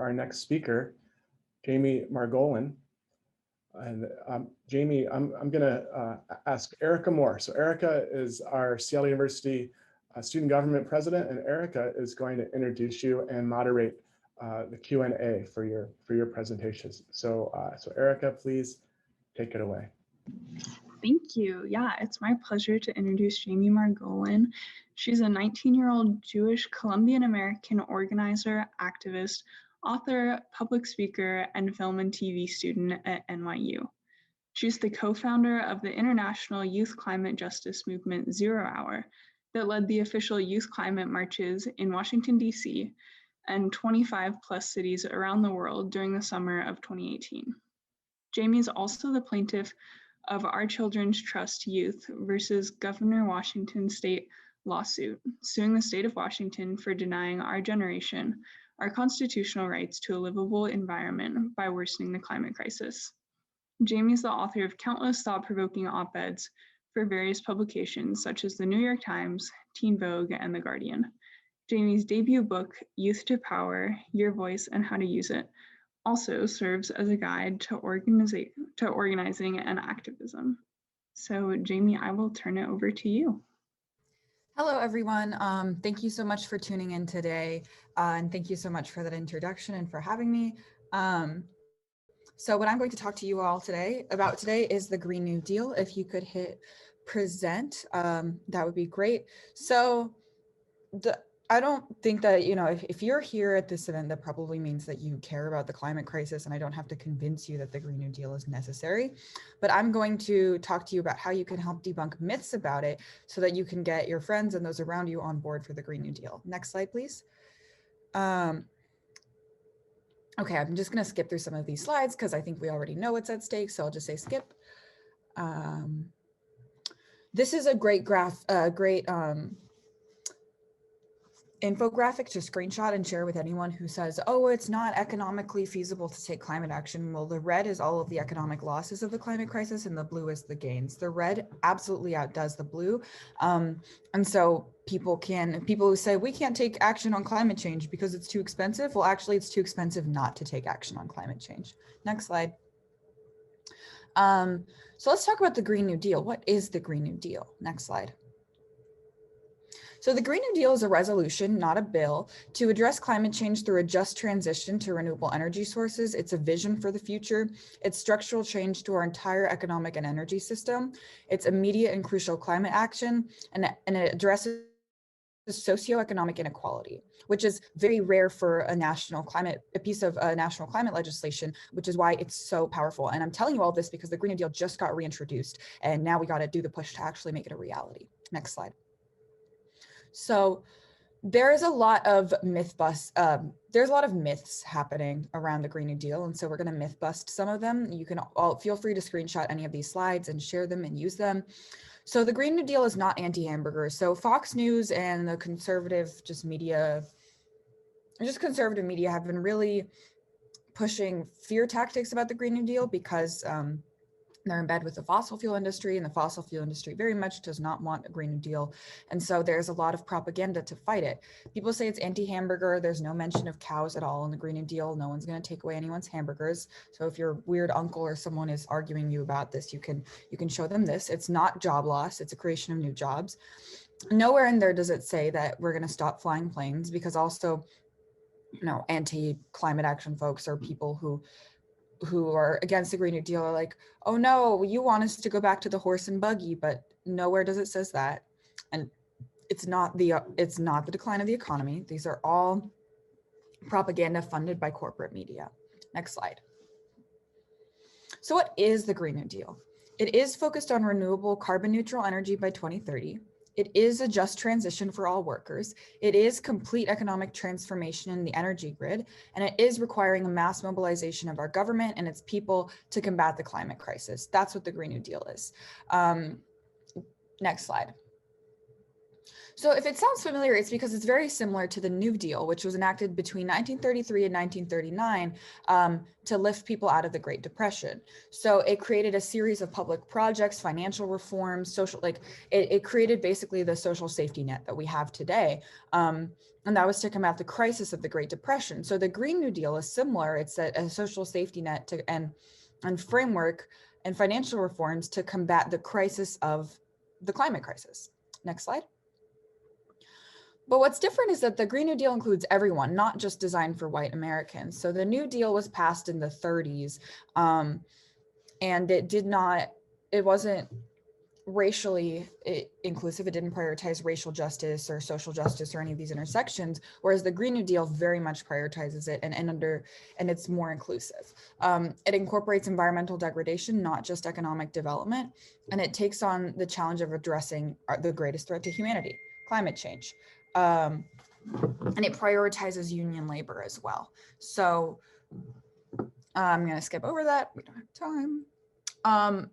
our next speaker, Jamie Margolin. And Jamie, I'm going to ask Erica Moore. So Erica is our Seattle University Student Government President, and Erica is going to introduce you and moderate the Q&A for your presentations. So Erica, please take it away. Thank you. Yeah, it's my pleasure to introduce Jamie Margolin. She's a 19-year-old Jewish Colombian American organizer, activist, author, public speaker, and film and TV student at NYU. She's the co-founder of the international youth climate justice movement 0 Hour that led the official youth climate marches in Washington, D.C. and 25 plus cities around the world during the summer of 2018. Jamie is also the plaintiff of Our Children's Trust Youth versus Governor Washington State lawsuit, suing the state of Washington for denying our generation our constitutional rights to a livable environment by worsening the climate crisis. Jamie is the author of countless thought-provoking op-eds for various publications such as the New York Times, Teen Vogue, and The Guardian. Jamie's debut book, Youth to Power, Your Voice and How to Use It, also serves as a guide to organizing and activism. So Jamie, I will turn it over to you. Hello, everyone. Thank you so much for tuning in today. And thank you so much for that introduction and for having me. So what I'm going to talk to you all about today is the Green New Deal. If you could hit present, that would be great. So I don't think that, if you're here at this event, that probably means that you care about the climate crisis, and I don't have to convince you that the Green New Deal is necessary. But I'm going to talk to you about how you can help debunk myths about it so that you can get your friends and those around you on board for the Green New Deal. Next slide, please. Okay, I'm just going to skip through some of these slides because I think we already know what's at stake, so I'll just say skip. This is a great infographic to screenshot and share with anyone who says, oh, it's not economically feasible to take climate action. Well, the red is all of the economic losses of the climate crisis and the blue is the gains. The red absolutely outdoes the blue. And so people who say we can't take action on climate change because it's too expensive. Well, actually it's too expensive not to take action on climate change. Next slide. So let's talk about the Green New Deal. What is the Green New Deal? Next slide. So the Green New Deal is a resolution, not a bill, to address climate change through a just transition to renewable energy sources. It's a vision for the future. It's structural change to our entire economic and energy system. It's immediate and crucial climate action, and it addresses socioeconomic inequality, which is very rare for a piece of national climate legislation, which is why it's so powerful. And I'm telling you all this because the Green New Deal just got reintroduced, and now we got to do the push to actually make it a reality. Next slide. So there is a lot of there's a lot of myths happening around the Green New Deal. And so we're going to myth bust some of them. You can all feel free to screenshot any of these slides and share them and use them. So the Green New Deal is not anti-hamburger. So Fox News and the conservative conservative media have been really pushing fear tactics about the Green New Deal because they're in bed with the fossil fuel industry, and the fossil fuel industry very much does not want a Green New Deal. And so there's a lot of propaganda to fight it. People say it's anti-hamburger. There's no mention of cows at all in the Green New Deal. No one's going to take away anyone's hamburgers. So if your weird uncle or someone is arguing you about this, you can show them this. It's not job loss. It's a creation of new jobs. Nowhere in there does it say that we're going to stop flying planes, because also, anti-climate action folks are people who are against the Green New Deal are like, oh no, you want us to go back to the horse and buggy, but nowhere does it says that. And it's not the decline of the economy. These are all propaganda funded by corporate media. Next slide. So what is the Green New Deal? It is focused on renewable carbon neutral energy by 2030. It is a just transition for all workers. It is complete economic transformation in the energy grid, and it is requiring a mass mobilization of our government and its people to combat the climate crisis. That's what the Green New Deal is. Next slide. So if it sounds familiar, it's because it's very similar to the New Deal, which was enacted between 1933 and 1939 to lift people out of the Great Depression. So it created a series of public projects, financial reforms, social, like it created basically the social safety net that we have today. And that was to combat the crisis of the Great Depression. So the Green New Deal is similar. It's a social safety net and framework and financial reforms to combat the crisis of the climate crisis. Next slide. But what's different is that the Green New Deal includes everyone, not just designed for white Americans. So the New Deal was passed in the 30s, and it wasn't racially inclusive. It didn't prioritize racial justice or social justice or any of these intersections, whereas the Green New Deal very much prioritizes it and it's more inclusive. It incorporates environmental degradation, not just economic development, and it takes on the challenge of addressing the greatest threat to humanity, climate change. And it prioritizes union labor as well. So I'm going to skip over that. We don't have time.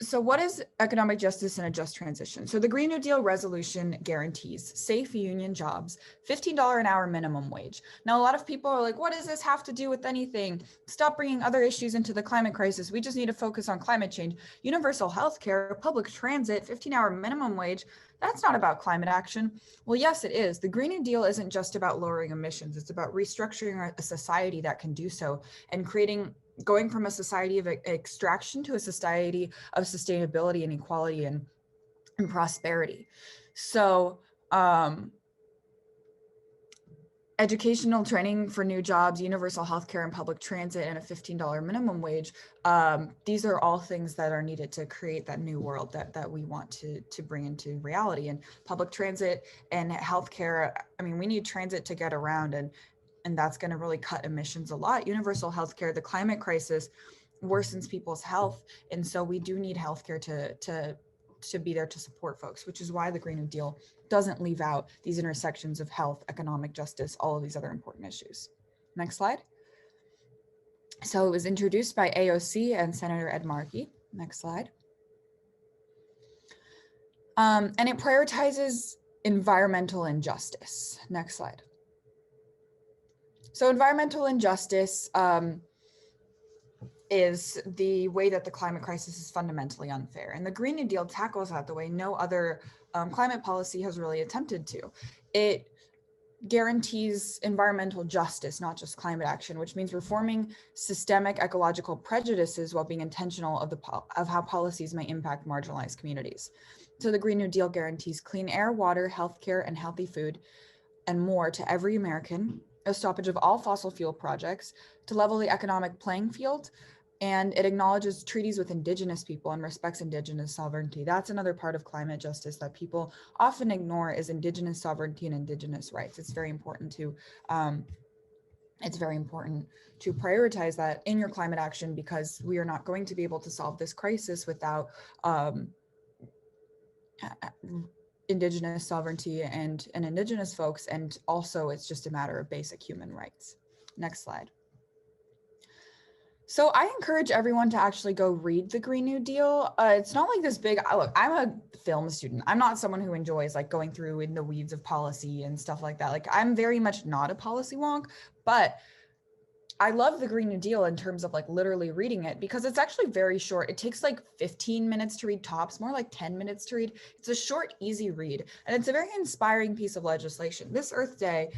So what is economic justice and a just transition? So the Green New Deal resolution guarantees safe union jobs, $15 an hour minimum wage. Now, a lot of people are like, what does this have to do with anything? Stop bringing other issues into the climate crisis. We just need to focus on climate change. Universal health care, public transit, 15-hour minimum wage. That's not about climate action. Well, yes, it is. The Green New Deal isn't just about lowering emissions. It's about restructuring a society that can do so and going from a society of extraction to a society of sustainability and equality and prosperity. So educational training for new jobs, universal healthcare and public transit, and a $15 minimum wage. These are all things that are needed to create that new world that we want to bring into reality. And public transit and healthcare, I mean, we need transit to get around, and that's going to really cut emissions a lot. Universal healthcare, the climate crisis worsens people's health, and so we do need healthcare to be there to support folks, which is why the Green New Deal doesn't leave out these intersections of health, economic justice, all of these other important issues. Next slide. So it was introduced by AOC and Senator Ed Markey. Next slide. And it prioritizes environmental injustice. Next slide. So environmental injustice is the way that the climate crisis is fundamentally unfair. And the Green New Deal tackles that the way no other climate policy has really attempted to. It guarantees environmental justice, not just climate action, which means reforming systemic ecological prejudices while being intentional of how policies may impact marginalized communities. So the Green New Deal guarantees clean air, water, healthcare, and healthy food, and more to every American, a stoppage of all fossil fuel projects, to level the economic playing field, and it acknowledges treaties with Indigenous people and respects Indigenous sovereignty. That's another part of climate justice that people often ignore, is Indigenous sovereignty and Indigenous rights. It's very important to prioritize that in your climate action, because we are not going to be able to solve this crisis without Indigenous sovereignty and Indigenous folks. And also it's just a matter of basic human rights. Next slide. So I encourage everyone to actually go read the Green New Deal. It's not like this big, look, I'm a film student. I'm not someone who enjoys like going through in the weeds of policy and stuff like that. Like, I'm very much not a policy wonk, but I love the Green New Deal in terms of like literally reading it, because it's actually very short. It takes like 15 minutes to read tops, more like 10 minutes to read. It's a short, easy read, and it's a very inspiring piece of legislation. This Earth Day,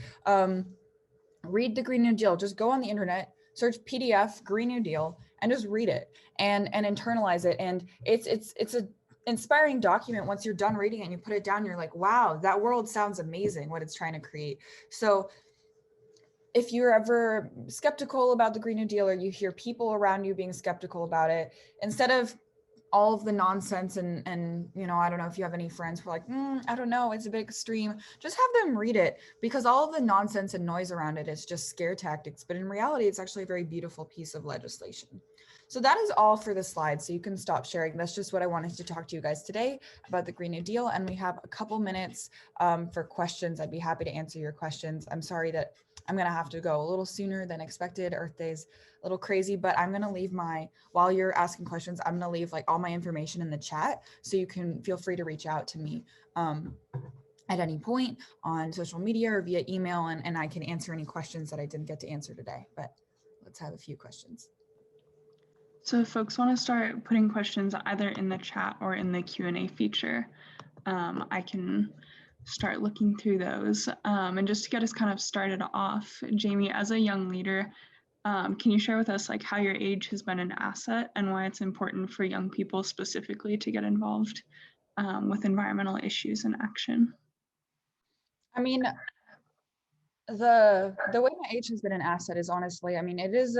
read the Green New Deal. Just go on the internet, search PDF Green New Deal, and just read it and internalize it. And it's a inspiring document. Once you're done reading it and you put it down, you're like, wow, that world sounds amazing, what it's trying to create. So if you're ever skeptical about the Green New Deal, or you hear people around you being skeptical about it, instead of all of the nonsense and you know, I don't know if you have any friends who are like, I don't know, it's a bit extreme, just have them read it, because all of the nonsense and noise around it is just scare tactics. But in reality, it's actually a very beautiful piece of legislation. So that is all for the slides. So you can stop sharing. That's just what I wanted to talk to you guys today about the Green New Deal. And we have a couple minutes for questions. I'd be happy to answer your questions. I'm sorry that I'm going to have to go a little sooner than expected. Earth Day's a little crazy, but I'm going to leave while you're asking questions, I'm going to leave like all my information in the chat, so you can feel free to reach out to me at any point on social media or via email, and I can answer any questions that I didn't get to answer today. But let's have a few questions. So if folks want to start putting questions either in the chat or in the Q&A feature, I can start looking through those. And just to get us kind of started off, Jamie, as a young leader, can you share with us like how your age has been an asset and why it's important for young people specifically to get involved with environmental issues and action? I mean, the way my age has been an asset is honestly, I mean, it is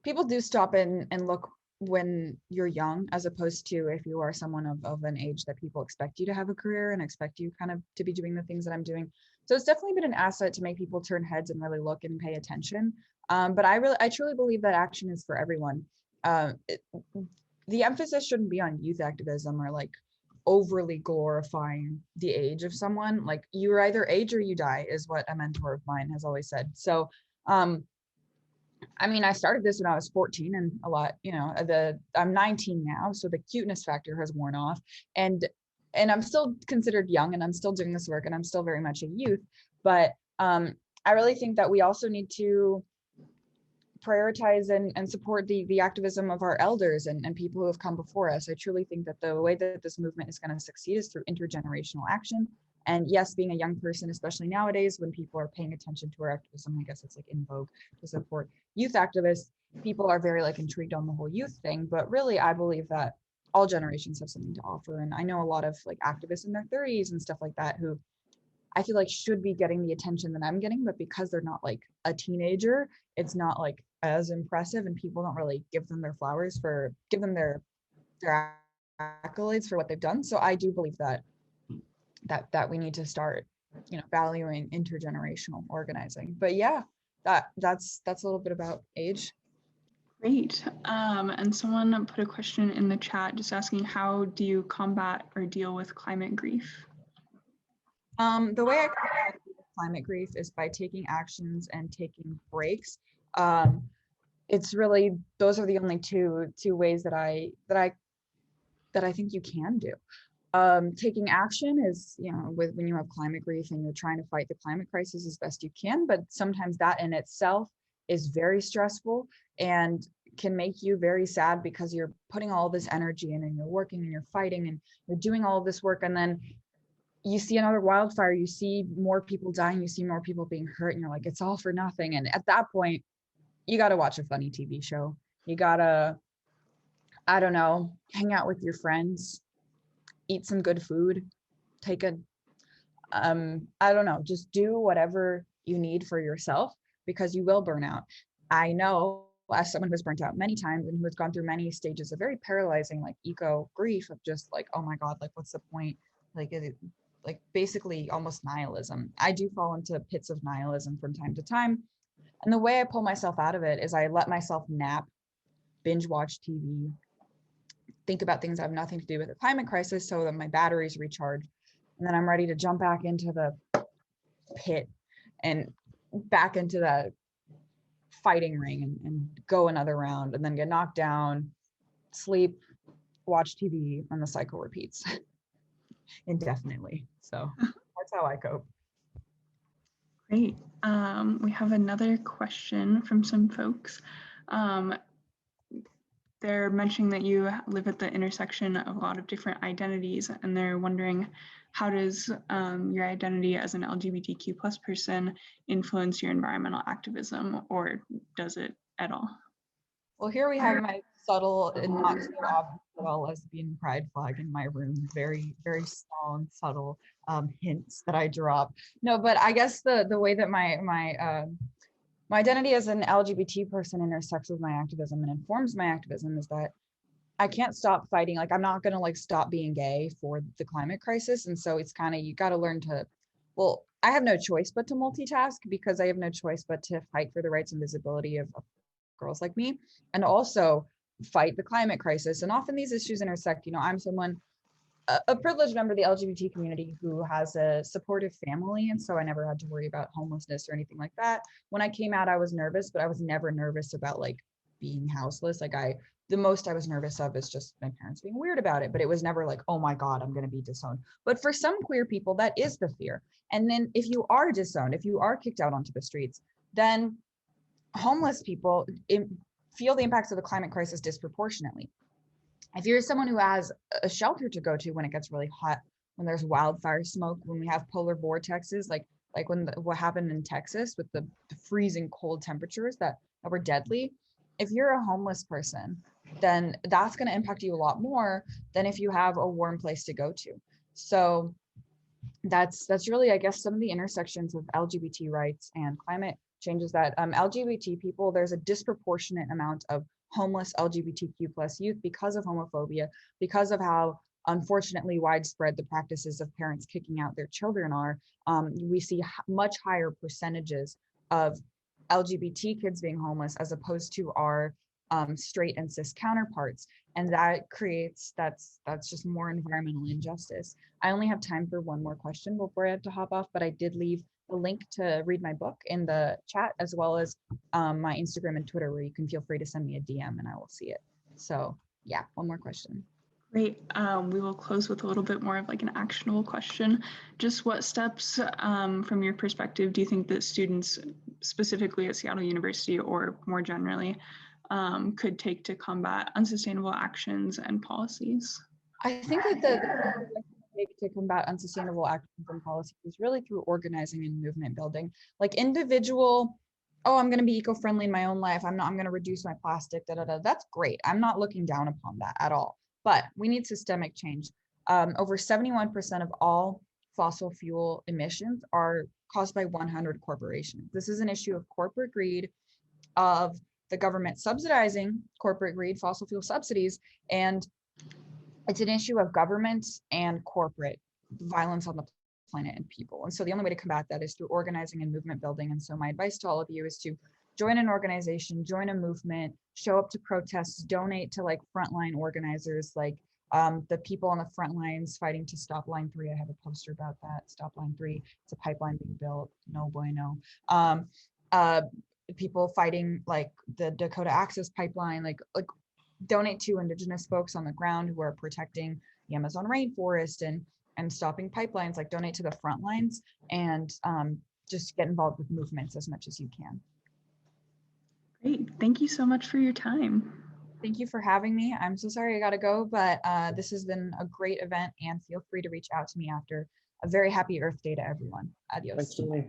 people do stop and look when you're young, as opposed to if you are someone of an age that people expect you to have a career and expect you kind of to be doing the things that I'm doing. So it's definitely been an asset to make people turn heads and really look and pay attention. But I truly believe that action is for everyone. The emphasis shouldn't be on youth activism or like overly glorifying the age of someone. Like, you're either age or you die is what a mentor of mine has always said. So I mean, I started this when I was 14, and a lot, you know, I'm 19 now, so the cuteness factor has worn off, and I'm still considered young, and I'm still doing this work, and I'm still very much a youth. But I really think that we also need to prioritize and support the activism of our elders and people who have come before us. I truly think that the way that this movement is going to succeed is through intergenerational action. And yes, being a young person, especially nowadays when people are paying attention to our activism, I guess it's like in vogue to support youth activists. People are very like intrigued on the whole youth thing, but really I believe that all generations have something to offer. And I know a lot of like activists in their 30s and stuff like that who I feel like should be getting the attention that I'm getting, but because they're not like a teenager, it's not like as impressive, and people don't really give them their flowers give them their accolades for what they've done. So I do believe that we need to start, you know, valuing intergenerational organizing. But yeah, that's a little bit about age. Great. And someone put a question in the chat just asking, how do you combat or deal with climate grief? The way I combat climate grief is by taking actions and taking breaks. It's really, those are the only two ways that I think you can do. Taking action is, you know, when you have climate grief and you're trying to fight the climate crisis as best you can, but sometimes that in itself is very stressful and can make you very sad because you're putting all this energy in and you're working and you're fighting and you're doing all this work, and then you see another wildfire, you see more people dying, you see more people being hurt, and you're like, it's all for nothing. And at that point, you got to watch a funny TV show. You got to, I don't know, hang out with your friends, eat some good food, take a, I don't know, just do whatever you need for yourself, because you will burn out. I know, as someone who's burnt out many times and who has gone through many stages of very paralyzing, like eco grief of just like, oh my God, like what's the point? Like basically almost nihilism. I do fall into pits of nihilism from time to time. And the way I pull myself out of it is I let myself nap, binge watch TV, think about things that have nothing to do with the climate crisis so that my batteries recharge. And then I'm ready to jump back into the pit and back into that fighting ring and go another round and then get knocked down, sleep, watch TV, and the cycle repeats indefinitely. So that's how I cope. Great. We have another question from some folks. They're mentioning that you live at the intersection of a lot of different identities, and they're wondering, how does your identity as an LGBTQ plus person influence your environmental activism, or does it at all? Well, here we have my subtle and not so obvious at all lesbian pride flag in my room. Very, very small and subtle hints that I drop. No, but I guess the way that my identity as an LGBT person intersects with my activism and informs my activism is that I can't stop fighting. Like, I'm not going to like stop being gay for the climate crisis. And so it's kind of, you got to learn to, well, I have no choice but to multitask, because I have no choice but to fight for the rights and visibility of girls like me, and also fight the climate crisis. And often these issues intersect. You know, I'm someone, a privileged member of the LGBT community who has a supportive family, and so I never had to worry about homelessness or anything like that. When I came out, I was nervous, but I was never nervous about like being houseless. Like the most I was nervous of is just my parents being weird about it, but it was never like, oh my God, I'm going to be disowned. But for some queer people, that is the fear. And then if you are disowned, if you are kicked out onto the streets, then homeless people feel the impacts of the climate crisis disproportionately. If you're someone who has a shelter to go to when it gets really hot, when there's wildfire smoke, when we have polar vortexes, like what happened in Texas with the freezing cold temperatures that were deadly. If you're a homeless person, then that's going to impact you a lot more than if you have a warm place to go to. So that's really, I guess, some of the intersections of LGBT rights and climate changes that LGBT people, there's a disproportionate amount of homeless LGBTQ plus youth because of homophobia, because of how unfortunately widespread the practices of parents kicking out their children are. We see much higher percentages of LGBT kids being homeless as opposed to our straight and cis counterparts, and that creates that's just more environmental injustice. I only have time for one more question before I have to hop off, but I did leave a link to read my book in the chat, as well as my Instagram and Twitter, where you can feel free to send me a DM and I will see it. So yeah, one more question. Great. We will close with a little bit more of like an actionable question. Just what steps, from your perspective, do you think that students, specifically at Seattle University or more generally, could take to combat unsustainable actions and policies? I think that the take to combat unsustainable actions and policies is really through organizing and movement building. Like individual, oh, I'm going to be eco-friendly in my own life, I'm going to reduce my plastic, that's great. I'm not looking down upon that at all. But we need systemic change. Over 71% of all fossil fuel emissions are caused by 100 corporations. This is an issue of corporate greed, of the government subsidizing corporate greed, fossil fuel subsidies, and it's an issue of governments and corporate violence on the planet and people. And so the only way to combat that is through organizing and movement building. And so my advice to all of you is to join an organization, join a movement, show up to protests, donate to like frontline organizers, like the people on the front lines fighting to stop Line 3. I have a poster about that. Stop Line 3. It's a pipeline being built. No bueno. People fighting like the Dakota Access Pipeline, like donate to Indigenous folks on the ground who are protecting the Amazon rainforest and stopping pipelines, like donate to the front lines, and just get involved with movements as much as you can. Great. Thank you so much for your time. Thank you for having me. I'm so sorry I gotta go, but this has been a great event, and feel free to reach out to me after. A very happy Earth Day to everyone. Adios. Thanks, Julie.